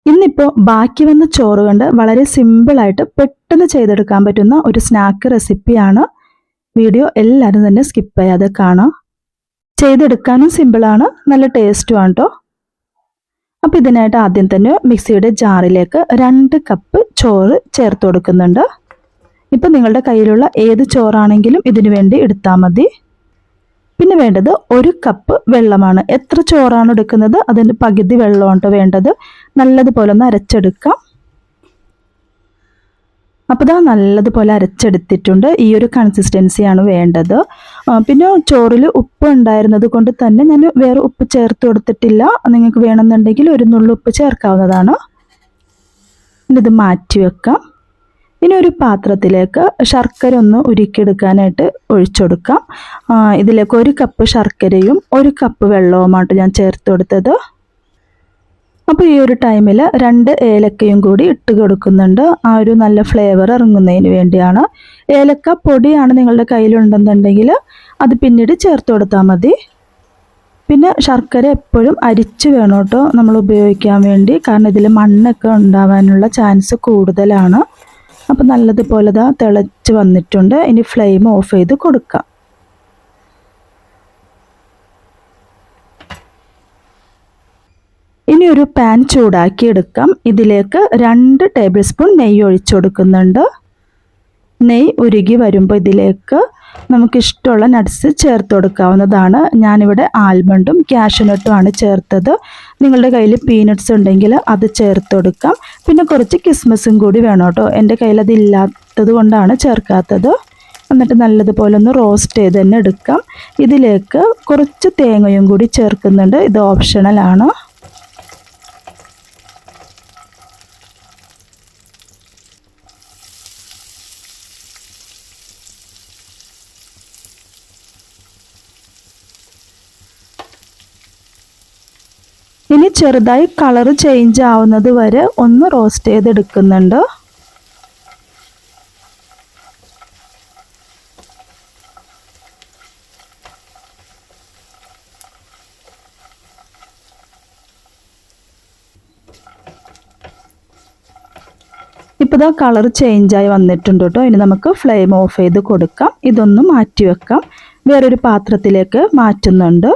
ഇന്നിപ്പോൾ ബാക്കി വന്ന ചോറ് കൊണ്ട് വളരെ സിമ്പിളായിട്ട് പെട്ടെന്ന് ചെയ്തെടുക്കാൻ പറ്റുന്ന ഒരു സ്നാക്ക് റെസിപ്പിയാണ്. വീഡിയോ എല്ലാവരും തന്നെ സ്കിപ്പ് ചെയ്യാതെ കാണാം. ചെയ്തെടുക്കാനും സിമ്പിളാണ്, നല്ല ടേസ്റ്റുമാണ് കേട്ടോ. അപ്പോൾ ഇതിനായിട്ട് ആദ്യം തന്നെ മിക്സിയുടെ ജാറിലേക്ക് 2 കപ്പ് ചോറ് ചേർത്ത് കൊടുക്കുന്നുണ്ട്. ഇപ്പം നിങ്ങളുടെ കയ്യിലുള്ള ഏത് ചോറാണെങ്കിലും ഇതിനു വേണ്ടി എടുത്താൽ മതി. പിന്നെ വേണ്ടത് 1 കപ്പ് വെള്ളമാണ്. എത്ര ചോറാണ് എടുക്കുന്നത് അതിൻ്റെ പകുതി വെള്ളമാണ് വേണ്ടത്. നല്ലതുപോലെ ഒന്ന് അരച്ചെടുക്കാം. അപ്പോൾ ഇതാ നല്ലതുപോലെ അരച്ചെടുത്തിട്ടുണ്ട്. ഈ ഒരു കൺസിസ്റ്റൻസിയാണ് വേണ്ടത്. പിന്നെ ചോറിൽ ഉപ്പ് ഉണ്ടായിരുന്നത് കൊണ്ട് തന്നെ ഞാൻ വേറെ ഉപ്പ് ചേർത്ത് കൊടുത്തിട്ടില്ല. നിങ്ങൾക്ക് വേണമെന്നുണ്ടെങ്കിൽ ഒരു നുള്ളു ഉപ്പ് ചേർക്കാവുന്നതാണ്. ഇത് മാറ്റി വെക്കാം. ഇനി ഒരു പാത്രത്തിലേക്ക് ശർക്കര ഒന്ന് ഉരുക്കിയെടുക്കാനായിട്ട് ഒഴിച്ചെടുക്കാം. ഇതിലേക്ക് 1 കപ്പ് ശർക്കരയും 1 കപ്പ് വെള്ളവുമായിട്ട് ഞാൻ ചേർത്ത് കൊടുത്തത്. അപ്പോൾ ഈ ഒരു ടൈമിൽ 2 ഏലക്കയും കൂടി ഇട്ട് കൊടുക്കുന്നുണ്ട്. ആ ഒരു നല്ല ഫ്ലേവർ ഇറങ്ങുന്നതിന് വേണ്ടിയാണ്. ഏലക്ക പൊടിയാണ് നിങ്ങളുടെ കയ്യിലുണ്ടെന്നുണ്ടെങ്കിൽ അത് പിന്നീട് ചേർത്ത് കൊടുത്താൽ മതി. പിന്നെ ശർക്കര എപ്പോഴും അരിച്ച് വേണം കേട്ടോ നമ്മൾ ഉപയോഗിക്കാൻ വേണ്ടി. കാരണം ഇതിൽ മണ്ണൊക്കെ ഉണ്ടാവാനുള്ള ചാൻസ് കൂടുതലാണ്. അപ്പോൾ നല്ലതുപോലെ ഇതാ തിളച്ച് വന്നിട്ടുണ്ട്. ഇനി ഫ്ലെയിം ഓഫ് ചെയ്ത് കൊടുക്കാം. ഇനി ഒരു പാൻ ചൂടാക്കി എടുക്കാം. ഇതിലേക്ക് 2 ടേബിൾ സ്പൂൺ നെയ്യ് ഒഴിച്ചു കൊടുക്കുന്നുണ്ട്. നെയ്യ് ഉരുകി വരുമ്പോൾ ഇതിലേക്ക് നമുക്കിഷ്ടമുള്ള നട്ട്സ് ചേർത്ത് കൊടുക്കാവുന്നതാണ്. ഞാനിവിടെ ആൽമണ്ടും കാഷ്യൂനട്ടുമാണ് ചേർത്തത്. നിങ്ങളുടെ കയ്യിൽ പീനട്ട്സ് ഉണ്ടെങ്കിൽ അത് ചേർത്ത് കൊടുക്കാം. പിന്നെ കുറച്ച് കിസ്മസും കൂടി വേണം കേട്ടോ. എൻ്റെ കയ്യിൽ അതില്ലാത്തത് കൊണ്ടാണ് ചേർക്കാത്തത്. എന്നിട്ട് നല്ലതുപോലെ ഒന്ന് റോസ്റ്റ് ചെയ്ത് തന്നെ എടുക്കാം. ഇതിലേക്ക് കുറച്ച് തേങ്ങയും കൂടി ചേർക്കുന്നുണ്ട്. ഇത് ഓപ്ഷണലാണ്. ഇനി ചെറുതായി കളർ ചേഞ്ച് ആവുന്നത് വരെ ഒന്ന് റോസ്റ്റ് ചെയ്തെടുക്കുന്നുണ്ട്. ഇപ്പോൾ ഇതാ കളർ ചേഞ്ചായി വന്നിട്ടുണ്ട് കേട്ടോ. ഇനി നമുക്ക് ഫ്ലെയിം ഓഫ് ചെയ്ത് കൊടുക്കാം. ഇതൊന്ന് മാറ്റി വെക്കാം. വേറൊരു പാത്രത്തിലേക്ക് മാറ്റുന്നുണ്ട്.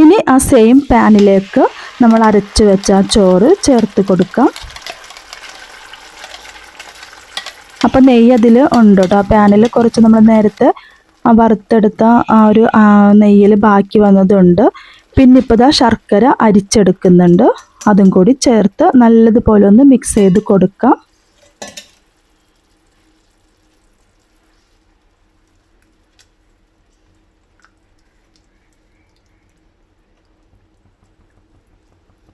ഇനി ആ സെയിം പാനിലേക്ക് നമ്മൾ അരച്ച് വെച്ച ചോറ് ചേർത്ത് കൊടുക്കാം. അപ്പം നെയ്യ് അതിൽ ഉണ്ട് കേട്ടോ. ആ പാനിൽ കുറച്ച് നമ്മൾ നേരത്തെ വറുത്തെടുത്ത ആ ഒരു നെയ്യിൽ ബാക്കി വന്നതുണ്ട്. പിന്നെ ഇപ്പോൾ ഇതാ ശർക്കര അരിച്ചെടുക്കുന്നുണ്ട്. അതും കൂടി ചേർത്ത് നല്ലതുപോലെ ഒന്ന് മിക്സ് ചെയ്ത് കൊടുക്കാം.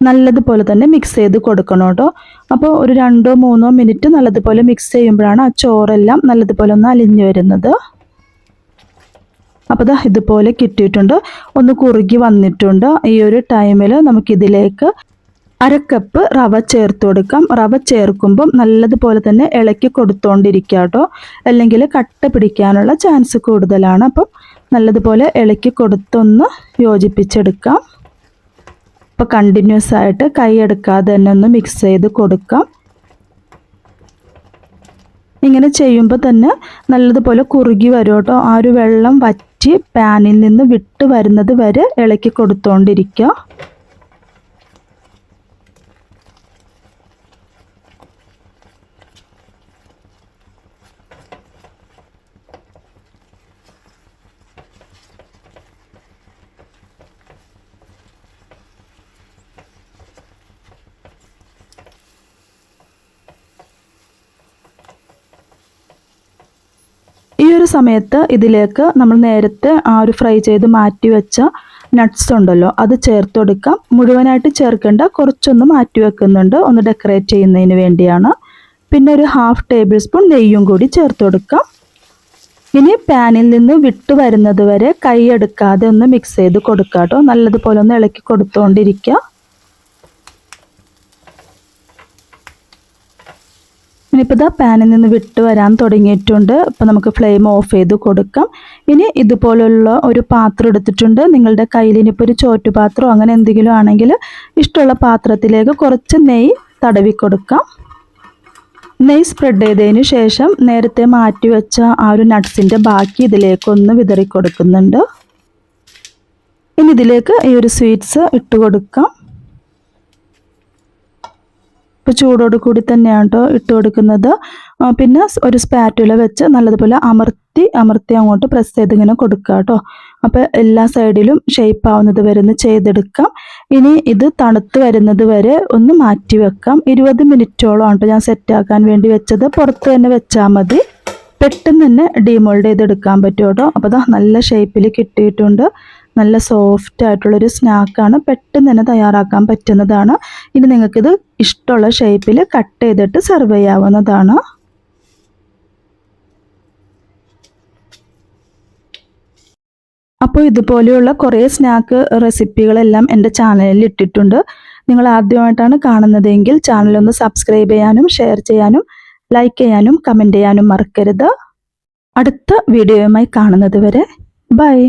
നല്ലതുപോലെ തന്നെ മിക്സ് ചെയ്ത് കൊടുക്കണം കേട്ടോ. അപ്പോൾ ഒരു 2-3 മിനിറ്റ് നല്ലതുപോലെ മിക്സ് ചെയ്യുമ്പോഴാണ് ആ ചോറെല്ലാം നല്ലതുപോലെ ഒന്ന് അലിഞ്ഞു വരുന്നത്. അപ്പോൾ ദാ ഇതുപോലെ കിട്ടിയിട്ടുണ്ട്. ഒന്ന് കുറുകി വന്നിട്ടുണ്ട്. ഈ ഒരു ടൈമിൽ നമുക്കിതിലേക്ക് 1/2 കപ്പ് റവ ചേർത്ത് കൊടുക്കാം. റവ ചേർക്കുമ്പം നല്ലതുപോലെ തന്നെ ഇളക്കി കൊടുത്തുകൊണ്ടിരിക്കുക കേട്ടോ. അല്ലെങ്കിൽ കട്ട പിടിക്കാനുള്ള ചാൻസ് കൂടുതലാണ്. അപ്പം നല്ലതുപോലെ ഇളക്കി കൊടുത്തൊന്ന് യോജിപ്പിച്ചെടുക്കാം. അപ്പോൾ കണ്ടിന്യൂസ് ആയിട്ട് കൈ എടുക്കാതെ തന്നെ ഒന്ന് മിക്സ് ചെയ്ത് കൊടുക്കാം. ഇങ്ങനെ ചെയ്യുമ്പോൾ തന്നെ നല്ലതുപോലെ കുറുകി വരും കേട്ടോ. ആ ഒരു വെള്ളം വറ്റി പാനിൽ നിന്ന് വിട്ട് വരുന്നത് വരെ ഇളക്കി കൊടുത്തുകൊണ്ടിരിക്കുക. ഈ ഒരു സമയത്ത് ഇതിലേക്ക് നമ്മൾ നേരത്തെ ആ ഒരു ഫ്രൈ ചെയ്ത് മാറ്റി വെച്ച നട്ട്സ് ഉണ്ടല്ലോ അത് ചേർത്ത് കൊടുക്കാം. മുഴുവനായിട്ട് ചേർക്കേണ്ട, കുറച്ചൊന്ന് മാറ്റി വെക്കുന്നുണ്ട്, ഒന്ന് ഡെക്കറേറ്റ് ചെയ്യുന്നതിന് വേണ്ടിയാണ്. പിന്നെ ഒരു 1/2 ടേബിൾ സ്പൂൺ നെയ്യും കൂടി ചേർത്ത് കൊടുക്കാം. ഇനി പാനിൽ നിന്ന് വിട്ട് വരുന്നത് വരെ കൈ എടുക്കാതെ ഒന്ന് മിക്സ് ചെയ്ത് കൊടുക്കാം കേട്ടോ. നല്ലതുപോലെ ഒന്ന് ഇളക്കി കൊടുത്തുകൊണ്ടിരിക്കുക. ഇനിയിപ്പോൾ ഇതാ പാനിൽ നിന്ന് വിട്ട് വരാൻ തുടങ്ങിയിട്ടുണ്ട്. അപ്പോൾ നമുക്ക് ഫ്ലെയിം ഓഫ് ചെയ്ത് കൊടുക്കാം. ഇനി ഇതുപോലുള്ള ഒരു പാത്രം എടുത്തിട്ടുണ്ട്. നിങ്ങളുടെ കയ്യിൽ ഇനിയിപ്പോൾ ഒരു ചോറ്റുപാത്രമോ അങ്ങനെ എന്തെങ്കിലും ആണെങ്കിൽ ഇഷ്ടമുള്ള പാത്രത്തിലേക്ക് കുറച്ച് നെയ്യ് തടവി കൊടുക്കാം. നെയ്യ് സ്പ്രെഡ് ചെയ്തതിന് ശേഷം നേരത്തെ മാറ്റി വെച്ച ആ ഒരു നട്ട്സിൻ്റെ ബാക്കി ഇതിലേക്കൊന്ന് വിതറി കൊടുക്കുന്നുണ്ട്. ഇനി ഇതിലേക്ക് ഈ ഒരു സ്വീറ്റ്സ് ഇട്ട് കൊടുക്കാം. ഇപ്പോൾ ചൂടോട് കൂടി തന്നെയാണ് കേട്ടോ ഇട്ട് കൊടുക്കുന്നത്. പിന്നെ ഒരു സ്പാറ്റുല വെച്ച് നല്ലതുപോലെ അമർത്തി അങ്ങോട്ട് പ്രസ് ചെയ്ത് ഇങ്ങനെ കൊടുക്കുക കേട്ടോ. അപ്പോൾ എല്ലാ സൈഡിലും ഷേപ്പ് ആവുന്നത് വരെ ഒന്ന് ചെയ്തെടുക്കാം. ഇനി ഇത് തണുത്ത് വരുന്നത് വരെ ഒന്ന് മാറ്റി വെക്കാം. 20 മിനിറ്റോളം ആണ് ഞാൻ സെറ്റാക്കാൻ വേണ്ടി വെച്ചത്. പുറത്ത് തന്നെ വെച്ചാൽ മതി. പെട്ടെന്ന് തന്നെ ഡീമോൾഡ് ചെയ്തെടുക്കാൻ പറ്റും കേട്ടോ. അപ്പോൾ അതാ നല്ല ഷേപ്പിൽ കിട്ടിയിട്ടുണ്ട്. നല്ല സോഫ്റ്റ് ആയിട്ടുള്ളൊരു സ്നാക്കാണ്. പെട്ടെന്ന് തന്നെ തയ്യാറാക്കാൻ പറ്റുന്നതാണ്. ഇനി നിങ്ങൾക്കിത് ഇഷ്ടമുള്ള ഷേപ്പിൽ കട്ട് ചെയ്തിട്ട് സെർവ് ചെയ്യാവുന്നതാണ്. അപ്പോൾ ഇതുപോലെയുള്ള കുറേ സ്നാക്ക് റെസിപ്പികളെല്ലാം എൻ്റെ ചാനലിൽ ഇട്ടിട്ടുണ്ട്. നിങ്ങൾ ആദ്യമായിട്ടാണ് കാണുന്നതെങ്കിൽ ചാനലൊന്ന് സബ്സ്ക്രൈബ് ചെയ്യാനും ഷെയർ ചെയ്യാനും ലൈക്ക് ചെയ്യാനും കമൻറ്റ് ചെയ്യാനും മറക്കരുത്. അടുത്ത വീഡിയോയുമായി കാണുന്നത് വരെ ബൈ.